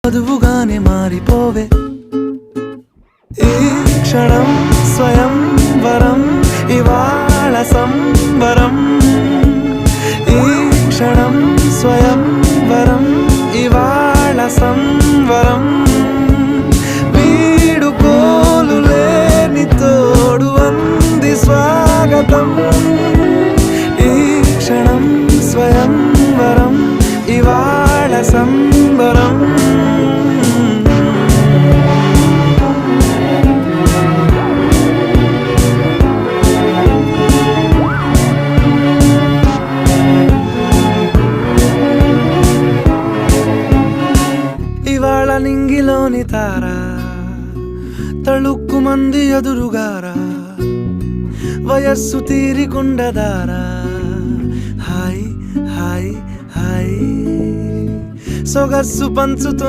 వధువుగానే మారిపోవే ఈ క్షణం స్వయం వరం ఇవాళ సంబరం ఈ క్షణం స్వయం వరం ఇవాళ సంవరం వీడుకోలు లేని తోడు అంది స్వాగతం ఈ క్షణం స్వయం వరం ఇవాళ సంబరం ఇవాళ నింగిలోని తారా తళుక్కు మంది ఎదురుగారా వయస్సు తీరికుండదారా హాయ్ హాయ్ హాయ్ సొగస్సు పంచుతున్న